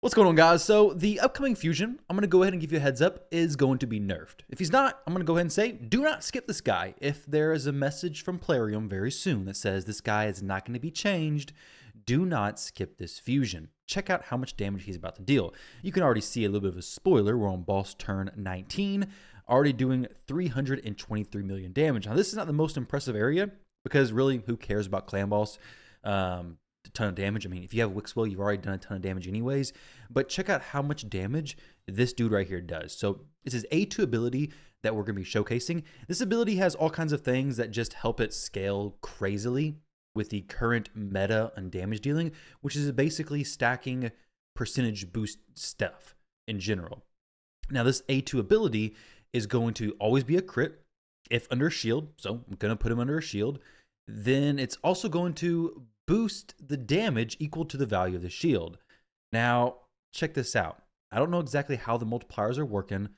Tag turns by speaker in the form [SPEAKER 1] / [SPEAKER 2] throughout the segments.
[SPEAKER 1] What's going on, guys? So the upcoming fusion, I'm going to go ahead and give you a heads up, is going to be nerfed. If he's not, I'm going to go ahead and say, do not skip this guy. If there is a message from Plarium very soon that says this guy is not going to be changed, do not skip this fusion. Check out how much damage he's about to deal. You can already see a little bit of a spoiler. We're on boss turn 19, already doing 323 million damage. Now, this is not the most impressive area because really, who cares about clan boss? A ton of damage. I mean, if you have Wixwell, you've already done a ton of damage anyways. But check out how much damage this dude right here does. So it's his A2 ability that we're going to be showcasing. This ability has all kinds of things that just help it scale crazily with the current meta and damage dealing, which is basically stacking percentage boost stuff in general. Now, this A2 ability is going to always be a crit if under a shield. So I'm going to put him under a shield. Then it's also going to boost the damage equal to the value of the shield. Now, check this out. I don't know exactly how the multipliers are working,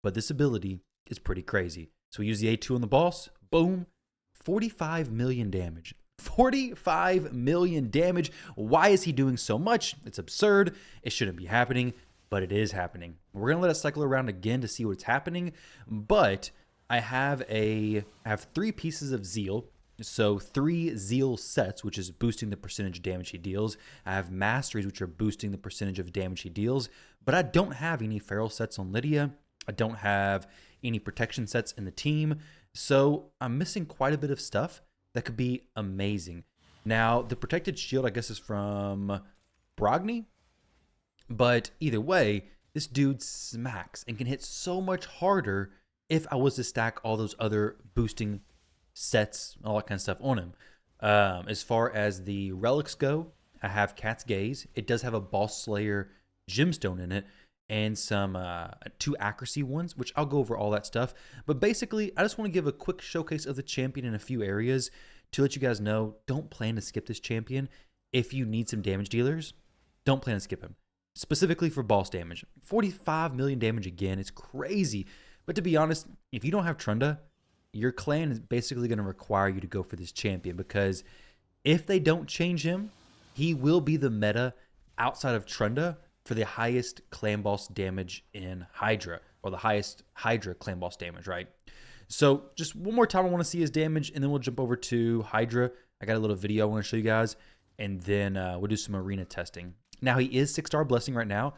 [SPEAKER 1] but this ability is pretty crazy. So we use the A2 on the boss. Boom. 45 million damage. 45 million damage. Why is he doing so much? It's absurd. It shouldn't be happening, but it is happening. We're going to let it cycle around again to see what's happening, but I have 3 pieces of Zeal. So 3 Zeal sets, which is boosting the percentage of damage he deals. I have Masteries, which are boosting the percentage of damage he deals. But I don't have any Feral sets on Lydia. I don't have any protection sets in the team. So I'm missing quite a bit of stuff that could be amazing. Now, the protected shield, I guess, is from Brogni. But either way, this dude smacks and can hit so much harder if I was to stack all those other boosting sets, all that kind of stuff on him. As far as the relics go, I have Cat's Gaze. It does have a Boss Slayer gemstone in it and some 2 accuracy ones, which I'll go over all that stuff. But basically, I just want to give a quick showcase of the champion in a few areas to let you guys know, don't plan to skip this champion. If you need some damage dealers, don't plan to skip him. Specifically for boss damage. 45 million damage again, it's crazy. But to be honest, if you don't have Trunda, your clan is basically going to require you to go for this champion, because if they don't change him, he will be the meta outside of Trunda for the highest clan boss damage in Hydra, or the highest Hydra clan boss damage, right? So just one more time, I want to see his damage, and then we'll jump over to Hydra. I got a little video I want to show you guys, and then we'll do some arena testing. Now, he is 6-star blessing right now,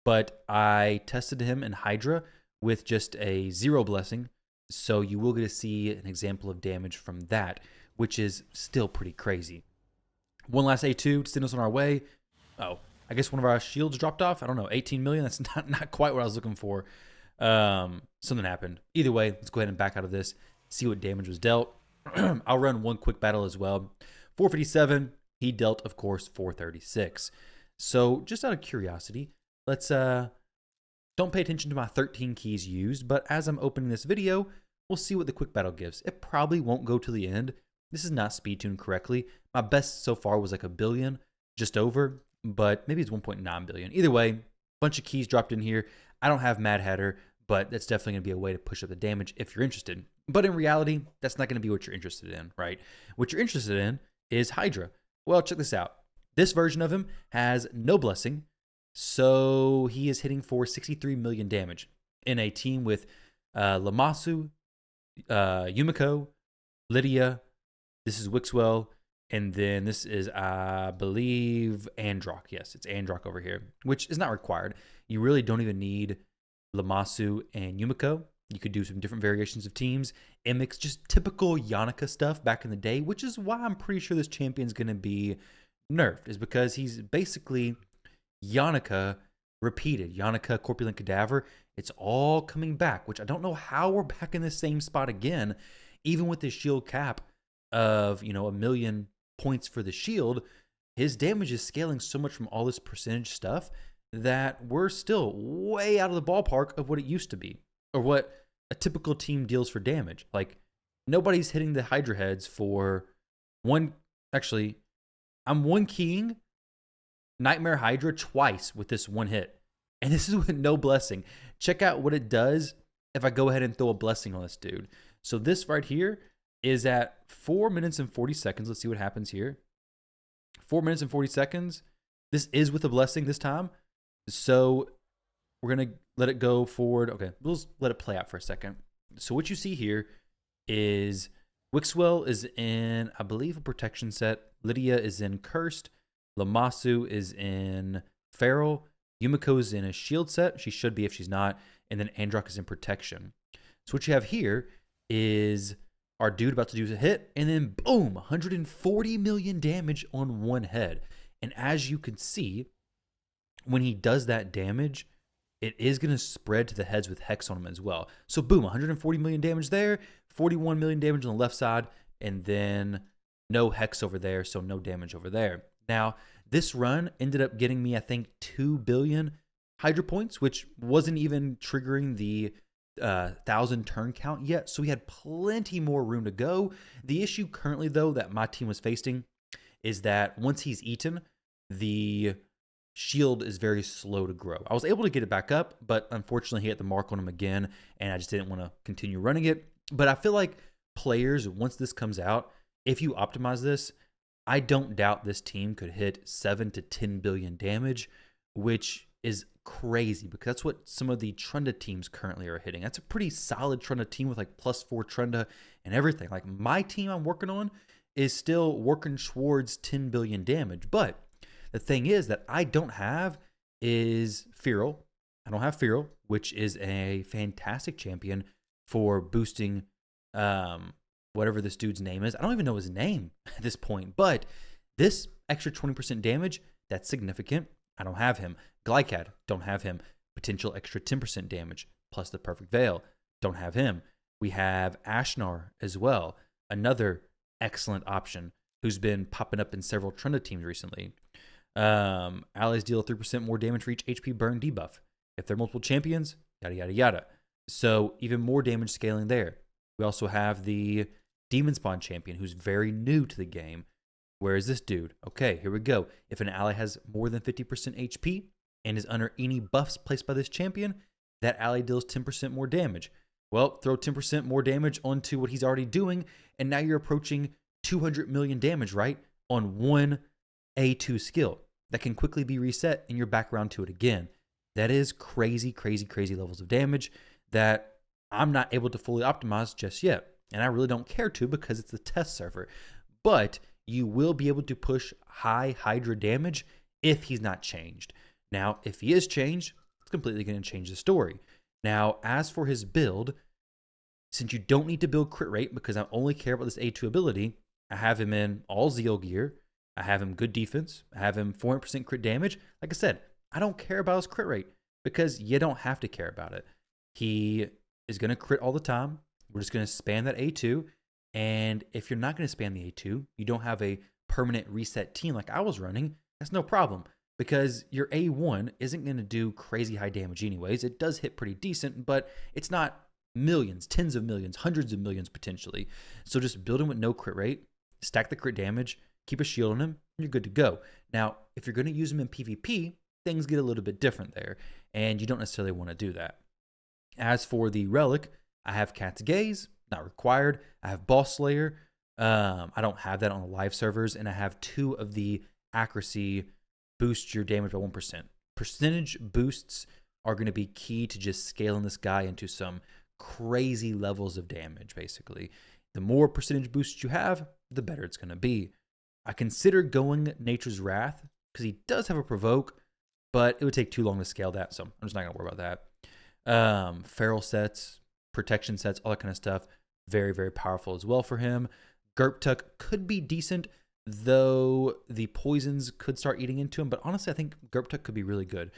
[SPEAKER 1] but I tested him in Hydra with just a 0 blessing. So you will get to see an example of damage from that, which is still pretty crazy. One last A2 to send us on our way. Oh, I guess one of our shields dropped off. I don't know, 18 million. That's not quite what I was looking for. Something happened. Either way, let's go ahead and back out of this, see what damage was dealt. I'll run one quick battle as well. 457. He dealt, of course, 436. So just out of curiosity, let's don't pay attention to my 13 keys used, but as I'm opening this video, we'll see what the quick battle gives. It probably won't go to the end. This is not speed tuned correctly. My best so far was like 1 billion, just over, but maybe it's 1.9 billion. Either way, bunch of keys dropped in here. I don't have Mad Hatter, but that's definitely going to be a way to push up the damage if you're interested. But in reality, that's not going to be what you're interested in, right? What you're interested in is Hydra. Well, check this out. This version of him has no blessing, so he is hitting for 63 million damage in a team with Lamasu, Yumiko, Lydia. This is Wixwell. And then this is, I believe, Androck. Yes, it's Androck over here, which is not required. You really don't even need Lamasu and Yumiko. You could do some different variations of teams. Mx, just typical Yannicka stuff back in the day, which is why I'm pretty sure this champion's going to be nerfed, is because he's basically Yannicka repeated. Yannicka, Corpulent Cadaver, it's all coming back, which I don't know how we're back in the same spot again, even with the shield cap of, 1 million points for the shield. His damage is scaling so much from all this percentage stuff that we're still way out of the ballpark of what it used to be, or what a typical team deals for damage. Like, nobody's hitting the Hydra heads for one. Actually, I'm one keying Nightmare Hydra twice with this one hit. And this is with no blessing. Check out what it does if I go ahead and throw a blessing on this dude. So this right here is at 4 minutes and 40 seconds. Let's see what happens here. 4 minutes and 40 seconds. This is with a blessing this time. So we're going to let it go forward. Okay, we'll just let it play out for a second. So what you see here is Wixwell is in, I believe, a protection set. Lydia is in Cursed. Lamasu is in Feral. Yumiko is in a shield set. She should be if she's not. And then Androck is in protection. So what you have here is our dude about to do a hit, and then boom, 140 million damage on one head. And as you can see, when he does that damage, it is going to spread to the heads with Hex on them as well. So boom, 140 million damage there, 41 million damage on the left side, and then no Hex over there, so no damage over there. Now, this run ended up getting me, I think, 2 billion Hydra points, which wasn't even triggering the 1,000 turn count yet, so we had plenty more room to go. The issue currently, though, that my team was facing is that once he's eaten, the shield is very slow to grow. I was able to get it back up, but unfortunately he hit the mark on him again, and I just didn't want to continue running it. But I feel like players, once this comes out, if you optimize this, I don't doubt this team could hit 7 to 10 billion damage, which is crazy because that's what some of the Trunda teams currently are hitting. That's a pretty solid Trunda team with like +4 Trunda and everything. Like my team I'm working on is still working towards 10 billion damage, but the thing is that I don't have is Feral. I don't have Feral, which is a fantastic champion for boosting whatever this dude's name is. I don't even know his name at this point, but this extra 20% damage, that's significant. I don't have him. Glycad, don't have him. Potential extra 10% damage, plus the Perfect Veil, don't have him. We have Ashnar as well, another excellent option who's been popping up in several Trunda teams recently. Allies deal 3% more damage for each HP burn debuff. If they're multiple champions, yada, yada, yada. So even more damage scaling there. We also have the Demon Spawn champion who's very new to the game. Where is this dude? Okay, here we go. If an ally has more than 50% HP and is under any buffs placed by this champion, that ally deals 10% more damage. Well, throw 10% more damage onto what he's already doing, and now you're approaching 200 million damage, right? On one A2 skill that can quickly be reset and you're back around to it again. That is crazy, crazy, crazy levels of damage that I'm not able to fully optimize just yet. And I really don't care to because it's a test server. But you will be able to push high Hydra damage if he's not changed. Now, if he is changed, it's completely going to change the story. Now, as for his build, since you don't need to build crit rate because I only care about this A2 ability, I have him in all Zeal gear. I have him good defense. I have him 400% crit damage. Like I said, I don't care about his crit rate because you don't have to care about it. He is going to crit all the time. We're just going to span that A2. And if you're not going to span the A2, you don't have a permanent reset team like I was running, that's no problem because your A1 isn't going to do crazy high damage anyways. It does hit pretty decent, but it's not millions, tens of millions, hundreds of millions potentially. So just build him with no crit rate, stack the crit damage, keep a shield on him, and you're good to go. Now, if you're going to use him in PvP, things get a little bit different there, and you don't necessarily want to do that. As for the relic, I have Cat's Gaze, not required. I have Boss Slayer. I don't have that on the live servers, and I have 2 of the accuracy boost your damage by 1%. Percentage boosts are going to be key to just scaling this guy into some crazy levels of damage, basically. The more percentage boosts you have, the better it's going to be. I consider going Nature's Wrath because he does have a provoke, but it would take too long to scale that, so I'm just not going to worry about that. Feral sets, protection sets, all that kind of stuff, very, very powerful as well for him. Gerptuck could be decent, though the poisons could start eating into him, but honestly, I think Gerptuck could be really good.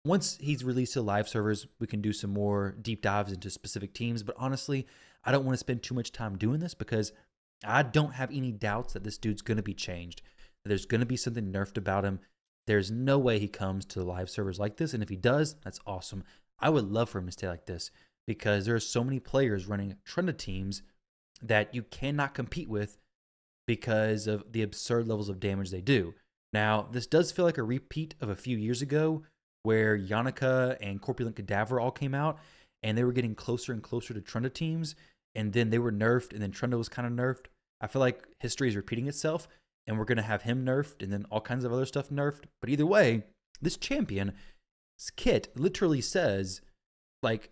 [SPEAKER 1] Once he's released to live servers, we can do some more deep dives into specific teams, but honestly, I don't want to spend too much time doing this because I don't have any doubts that this dude's going to be changed. There's going to be something nerfed about him. There's no way he comes to the live servers like this, and if he does, that's awesome. I would love for him to stay like this because there are so many players running Trunda teams that you cannot compete with because of the absurd levels of damage they do. Now, this does feel like a repeat of a few years ago where Yannicka and Corpulent Cadaver all came out, and they were getting closer and closer to Trunda teams, and then they were nerfed, and then Trunda was kind of nerfed. I feel like history is repeating itself, and we're going to have him nerfed, and then all kinds of other stuff nerfed. But either way, This champion's kit literally says, like,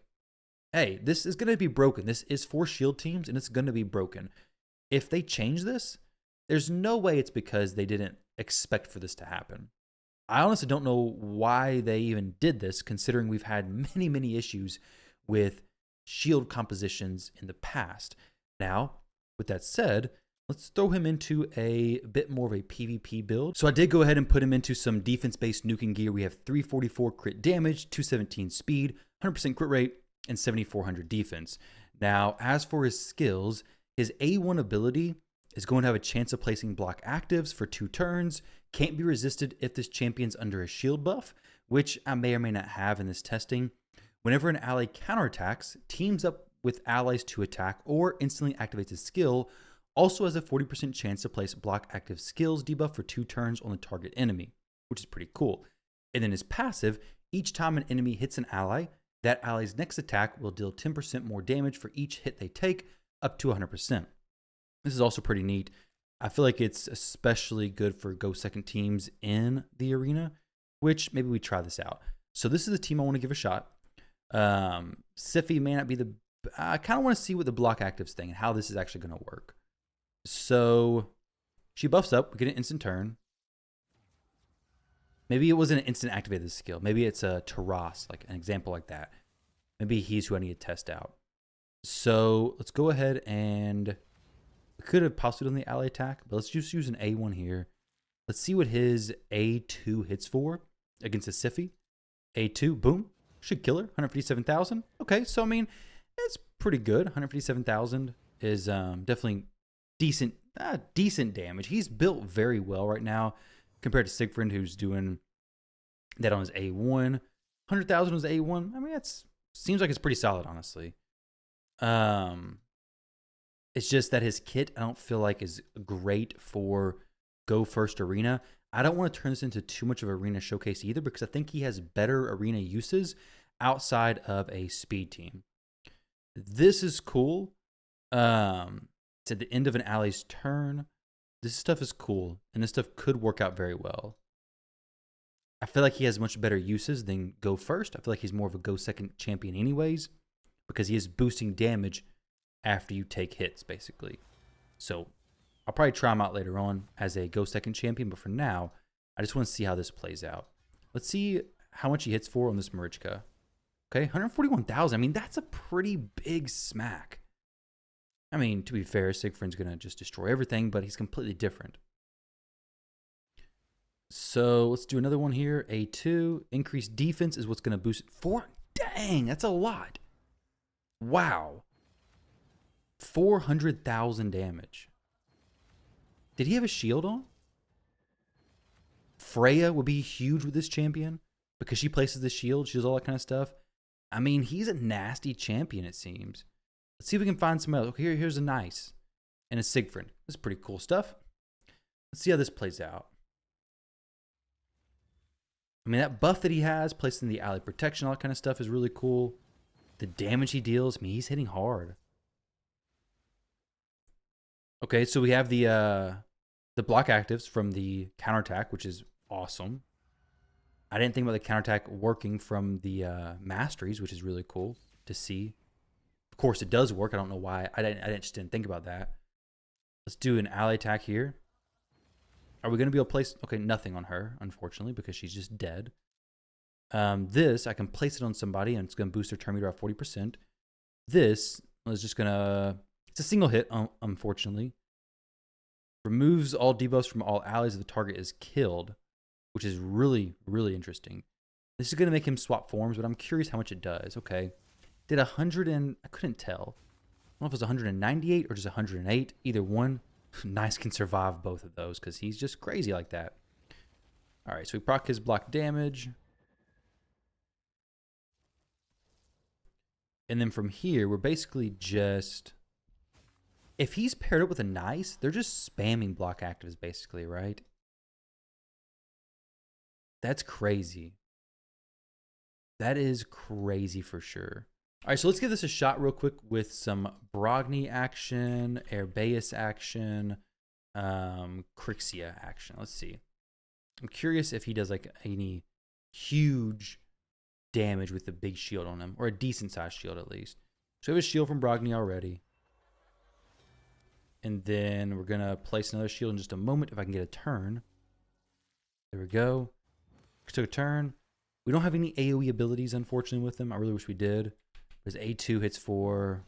[SPEAKER 1] hey, this is going to be broken. This is for shield teams, and it's going to be broken. If they change this, there's no way it's because they didn't expect for this to happen. I honestly don't know why they even did this, considering we've had many, many issues with shield compositions in the past. Now, with that said, let's throw him into a bit more of a PvP build. So I did go ahead and put him into some defense-based nuking gear. We have 344 crit damage, 217 speed, 100% crit rate, and 7400 defense. Now, as for his skills, his A1 ability is going to have a chance of placing block actives for 2 turns, can't be resisted if this champion's under a shield buff, which I may or may not have in this testing. Whenever an ally counterattacks, teams up with allies to attack, or instantly activates his skill, also has a 40% chance to place block active skills debuff for 2 turns on the target enemy, which is pretty cool. And then his passive, each time an enemy hits an ally, that ally's next attack will deal 10% more damage for each hit they take, up to 100%. This is also pretty neat. I feel like it's especially good for go second teams in the arena, which maybe we try this out. So this is the team I want to give a shot. Sify may not be the... I kind of want to see what the block actives thing and how this is actually going to work. So she buffs up. We get an instant turn. Maybe it wasn't an instant activated skill. Maybe it's a Taras, like an example like that. Maybe he's who I need to test out. So let's go ahead and... We could have possibly done the ally attack, but let's just use an A1 here. Let's see what his A2 hits for against a Sify. A2, boom. Should kill her. 157,000. Okay, so I mean, it's pretty good. 157,000 is definitely decent damage. He's built very well right now compared to Siegfried, who's doing that on his A1. 100,000 was A1. I mean, that's seems like it's pretty solid, honestly. It's just that his kit, I don't feel like is great for Go First Arena. I don't want to turn this into too much of an arena showcase either, because I think he has better arena uses outside of a speed team. This is cool. It's at the end of an ally's turn. This stuff is cool, and this stuff could work out very well. I feel like he has much better uses than Go First. I feel like he's more of a Go Second champion anyways, because he is boosting damage after you take hits, basically. So I'll probably try him out later on as a Go Second champion, but for now, I just want to see how this plays out. Let's see how much he hits for on this Marichka. Okay, 141,000. I mean, that's a pretty big smack. I mean, to be fair, Siegfried's going to just destroy everything, but he's completely different. So let's do another one here. A2. Increased defense is what's going to boost it. 4. Dang, that's a lot. Wow. 400,000 damage. Did he have a shield on? Freya would be huge with this champion because she places the shield. She does all that kind of stuff. I mean, he's a nasty champion, it seems. Let's see if we can find some else. Okay, here's a nice. And a Siegfried. This is pretty cool stuff. Let's see how this plays out. I mean, that buff that he has, placing the ally protection, all that kind of stuff is really cool. The damage he deals, I mean, he's hitting hard. Okay, so we have the block actives from the counterattack, which is awesome. I didn't think about the counterattack working from the masteries, which is really cool to see. Of course, it does work. I don't know why. I just didn't think about that. Let's do an ally attack here. Are we going to be able to place... Okay, nothing on her, unfortunately, because she's just dead. This, I can place it on somebody, and it's going to boost their turn meter by 40%. This is just going to... It's a single hit, unfortunately. Removes all debuffs from all allies if the target is killed, which is really, really interesting. This is going to make him swap forms, but I'm curious how much it does. Okay. Did 100 and... I couldn't tell. I don't know if it was 198 or just 108. Either one. Nice can survive both of those because he's just crazy like that. All right, so we proc his block damage. And then from here, we're basically just... If he's paired up with a nice, they're just spamming block actives basically, right? That's crazy. That is crazy for sure. All right, so let's give this a shot real quick with some Brogni action, Airbeus action, Crixia action. Let's see. I'm curious if he does like any huge damage with a big shield on him, or a decent sized shield at least. So we have a shield from Brogni already. And then we're going to place another shield in just a moment if I can get a turn. There we go. Took a turn. We don't have any AoE abilities, unfortunately, with him. I really wish we did. His A2 hits for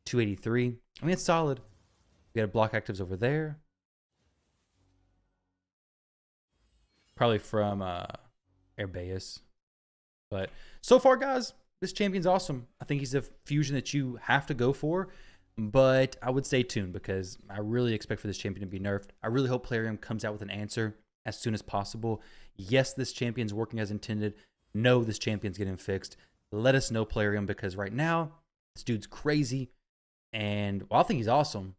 [SPEAKER 1] 283. I mean, it's solid. We got block actives over there. Probably from Herbaeus. But so far, guys, this champion's awesome. I think he's a fusion that you have to go for. But I would stay tuned because I really expect for this champion to be nerfed. I really hope Plarium comes out with an answer as soon as possible. Yes, this champion's working as intended. No, this champion's getting fixed. Let us know, Plarium, because right now, this dude's crazy. And while I think he's awesome,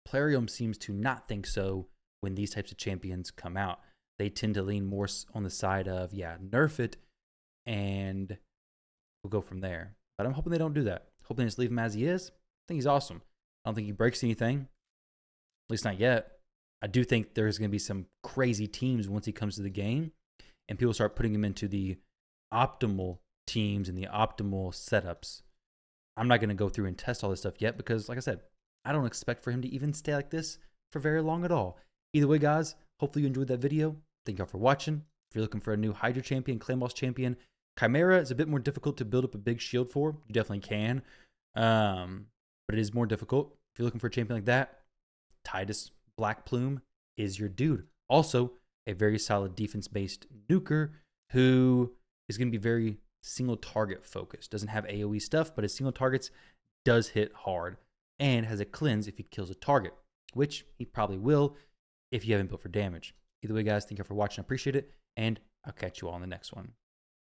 [SPEAKER 1] Plarium seems to not think so when these types of champions come out. They tend to lean more on the side of, yeah, nerf it, and we'll go from there. But I'm hoping they don't do that. Hoping they just leave him as he is. I think he's awesome. I don't think he breaks anything, at least not yet. I do think there's going to be some crazy teams once he comes to the game, and people start putting him into the optimal teams and the optimal setups. I'm not going to go through and test all this stuff yet because, like I said, I don't expect for him to even stay like this for very long at all. Either way, guys, hopefully you enjoyed that video. Thank y'all for watching. If you're looking for a new Hydra champion, Clan Boss champion, Chimera is a bit more difficult to build up a big shield for. You definitely can. But it is more difficult. If you're looking for a champion like that, Titus Black Plume is your dude. Also, a very solid defense-based nuker who is going to be very single target focused. Doesn't have AoE stuff, but his single targets does hit hard and has a cleanse if he kills a target, which he probably will if you haven't built for damage. Either way, guys, thank you for watching. I appreciate it, and I'll catch you all in the next one.